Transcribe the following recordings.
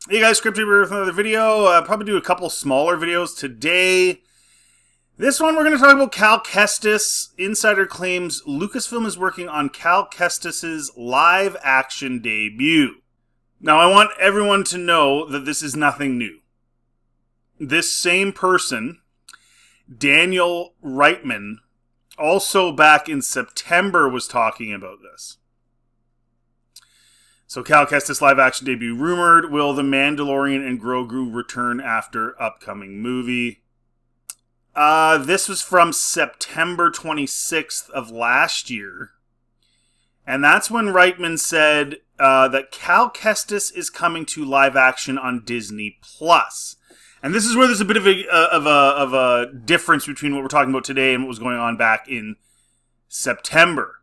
Hey guys, Scripted here with another video. Probably do a couple smaller videos today. This one we're going to talk about Cal Kestis. Insider claims Lucasfilm is working on Cal Kestis' live-action debut. Now I want everyone to know that this is nothing new. This same person, Daniel Reitman, also back in September was talking about this. So Cal Kestis live-action debut rumored. Will the Mandalorian and Grogu return after upcoming movie? This was from September 26th of last year. And that's when Reitman said that Cal Kestis is coming to live-action on Disney+. And this is where there's a bit of a difference between what we're talking about today and what was going on back in September.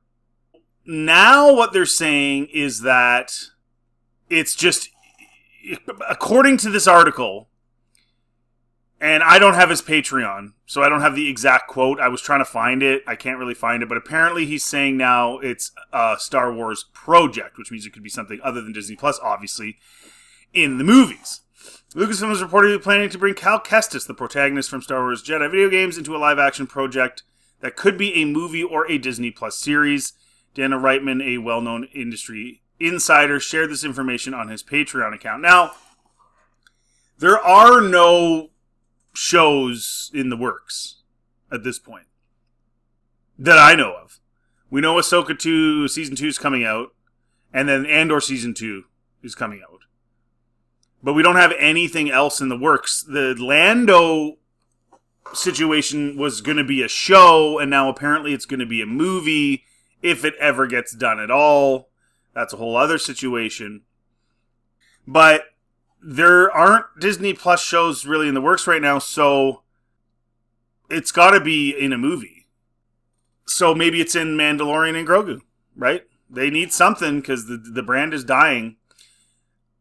Now what they're saying is that it's just, according to this article, and I don't have his Patreon, so I don't have the exact quote. I was trying to find it. I can't really find it, but apparently he's saying now it's a Star Wars project, which means it could be something other than Disney Plus, obviously, in the movies. Lucasfilm is reportedly planning to bring Cal Kestis, the protagonist from Star Wars Jedi video games, into a live-action project that could be a movie or a Disney Plus series. Daniel Reitman, a well-known industry insider, shared this information on his Patreon account. Now, there are no shows in the works at this point that I know of. We know Ahsoka 2, Season 2 is coming out, and then Andor Season 2 is coming out. But we don't have anything else in the works. The Lando situation was going to be a show, and now apparently it's going to be a movie. If it ever gets done at all, that's a whole other situation. But there aren't Disney Plus shows really in the works right now, so it's got to be in a movie. So maybe it's in Mandalorian and Grogu, right? They need something because the brand is dying.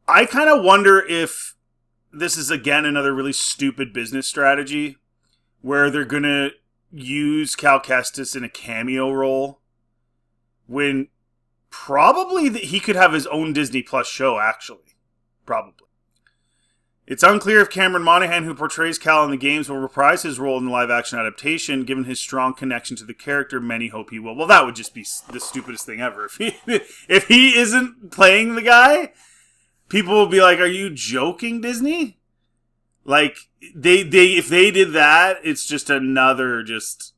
I kind of wonder if this is, again, another really stupid business strategy where they're going to use Cal Kestis in a cameo role, when probably he could have his own Disney Plus show, actually. Probably. It's unclear if Cameron Monaghan, who portrays Cal in the games, will reprise his role in the live-action adaptation. Given his strong connection to the character, many hope he will. Well, that would just be the stupidest thing ever. If he isn't playing the guy, people will be like, are you joking, Disney? Like, if they did that, it's just another just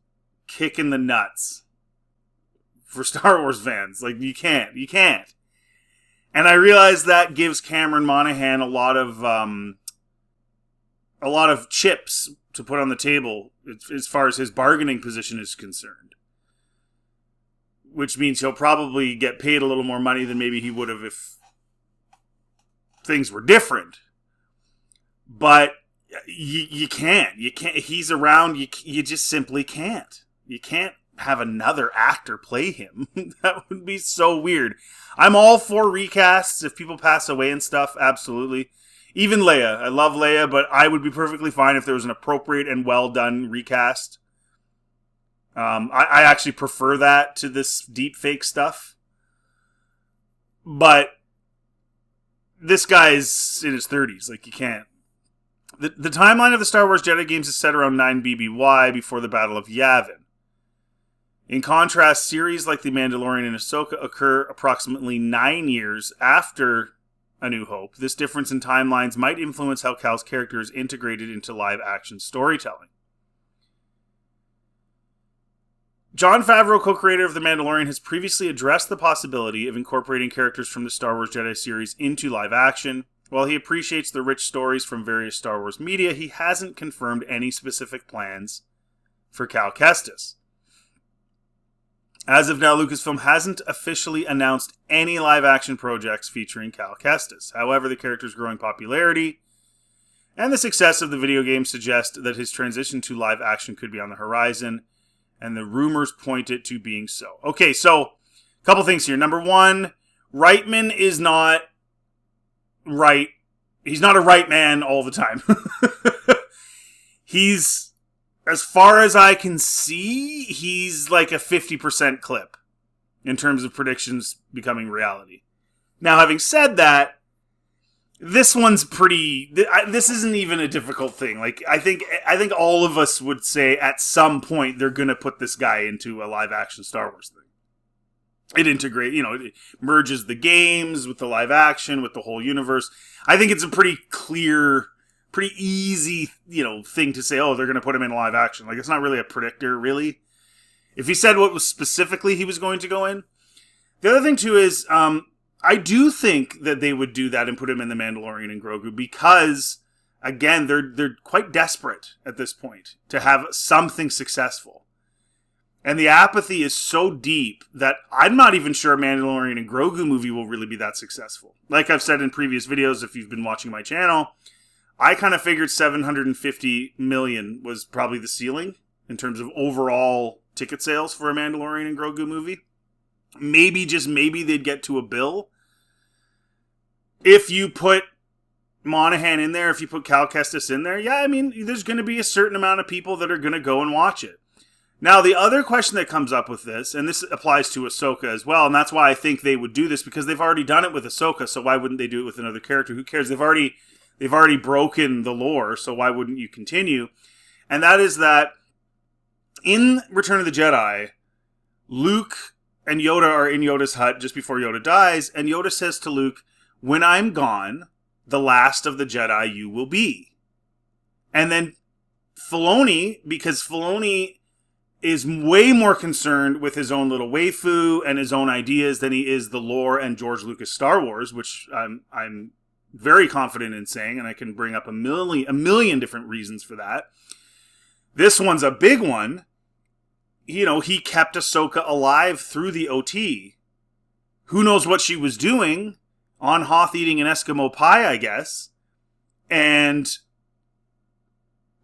kick in the nuts for Star Wars fans. Like, you can't. And I realize that gives Cameron Monaghan a lot of chips to put on the table as far as his bargaining position is concerned. Which means he'll probably get paid a little more money than maybe he would have if things were different. But you can't. He's around. You just simply can't. You can't have another actor play him. That would be so weird. I'm all for recasts if people pass away and stuff, absolutely. Even Leia. I love Leia, but I would be perfectly fine if there was an appropriate and well done recast. I actually prefer that to this deep fake stuff. But this guy's in his 30s. Like, you can't. The timeline of the Star Wars Jedi games is set around 9 BBY before the Battle of Yavin. In contrast, series like The Mandalorian and Ahsoka occur approximately 9 years after A New Hope. This difference in timelines might influence how Cal's character is integrated into live-action storytelling. Jon Favreau, co-creator of The Mandalorian, has previously addressed the possibility of incorporating characters from the Star Wars Jedi series into live action. While he appreciates the rich stories from various Star Wars media, he hasn't confirmed any specific plans for Cal Kestis. As of now, Lucasfilm hasn't officially announced any live-action projects featuring Cal Kestis. However, the character's growing popularity and the success of the video game suggest that his transition to live-action could be on the horizon, and the rumors point it to being so. Okay, so, a couple things here. Number one, Reitman is not right. He's not a right man all the time. He's... As far as I can see, he's like a 50% clip in terms of predictions becoming reality. Now, having said that, This one's pretty. This isn't even a difficult thing. Like I think all of us would say at some point they're gonna put this guy into a live action Star Wars thing. It it merges the games with the live action with the whole universe. I think it's a pretty clear, pretty easy thing to say. Oh, they're gonna put him in live action. Like it's not really a predictor, really. If he said what was specifically he was going to go in. The other thing too is. I do think that they would do that and put him in The Mandalorian and Grogu because, again, they're quite desperate at this point to have something successful. And the apathy is so deep that I'm not even sure a Mandalorian and Grogu movie will really be that successful. Like I've said in previous videos, if you've been watching my channel, I kind of figured 750 million was probably the ceiling in terms of overall ticket sales for a Mandalorian and Grogu movie. Maybe, just maybe, they'd get to $1 billion. If you put Monahan in there, if you put Cal Kestis in there, yeah, I mean, there's going to be a certain amount of people that are going to go and watch it. Now, the other question that comes up with this, and this applies to Ahsoka as well, and that's why I think they would do this, because they've already done it with Ahsoka, so why wouldn't they do it with another character? Who cares? They've already broken the lore, so why wouldn't you continue? And that is that in Return of the Jedi, Luke and Yoda are in Yoda's hut just before Yoda dies, and Yoda says to Luke, "When I'm gone, the last of the Jedi you will be." And then Filoni, because Filoni is way more concerned with his own little waifu and his own ideas than he is the lore and George Lucas Star Wars, which I'm very confident in saying, and I can bring up a million different reasons for that. This one's a big one. He kept Ahsoka alive through the OT. Who knows what she was doing on Hoth eating an Eskimo pie, I guess, and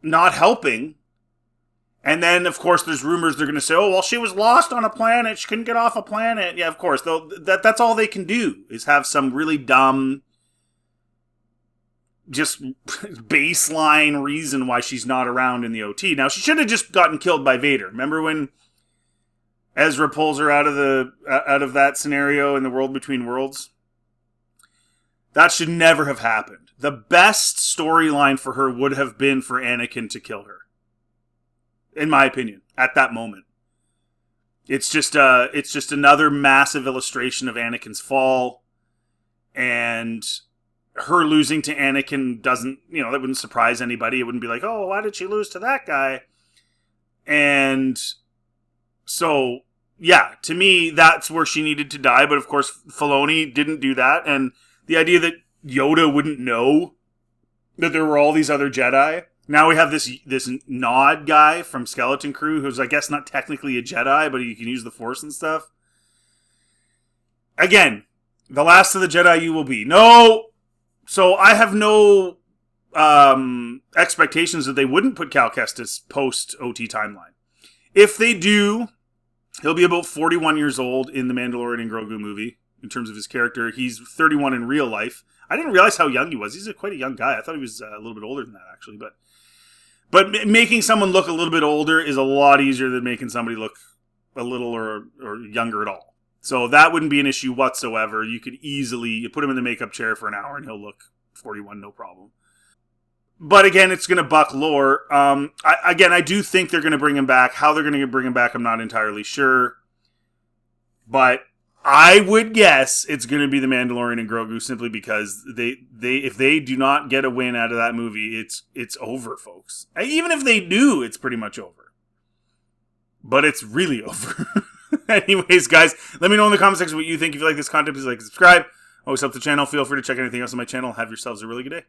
not helping. And then, of course, there's rumors they're going to say, oh, well, she was lost on a planet. She couldn't get off a planet. Yeah, of course. That's all they can do is have some really dumb, just baseline reason why she's not around in the OT. Now, she should have just gotten killed by Vader. Remember when Ezra pulls her out of that scenario in the World Between Worlds? That should never have happened. The best storyline for her would have been for Anakin to kill her. In my opinion, at that moment. It's just another massive illustration of Anakin's fall. And her losing to Anakin doesn't, that wouldn't surprise anybody. It wouldn't be like, oh, why did she lose to that guy? And so, yeah, to me, that's where she needed to die. But of course, Filoni didn't do that. And the idea that Yoda wouldn't know that there were all these other Jedi. Now we have this Nod guy from Skeleton Crew, who's, I guess, not technically a Jedi, but he can use the Force and stuff. Again, the last of the Jedi you will be. No! So I have no expectations that they wouldn't put Cal Kestis post-OT timeline. If they do, he'll be about 41 years old in the Mandalorian and Grogu movie, in terms of his character. He's 31 in real life. I didn't realize how young he was. He's quite a young guy. I thought he was a little bit older than that, actually. But making someone look a little bit older is a lot easier than making somebody look a little or younger at all. So that wouldn't be an issue whatsoever. You could easily put him in the makeup chair for an hour and he'll look 41, no problem. But again, it's going to buck lore. I do think they're going to bring him back. How they're going to bring him back, I'm not entirely sure. But I would guess it's going to be the Mandalorian and Grogu, simply because if they do not get a win out of that movie, it's over, folks. Even if they do, it's pretty much over. But it's really over. Anyways, guys, let me know in the comment section what you think. If you like this content, please like and subscribe. Always help the channel. Feel free to check anything else on my channel. Have yourselves a really good day.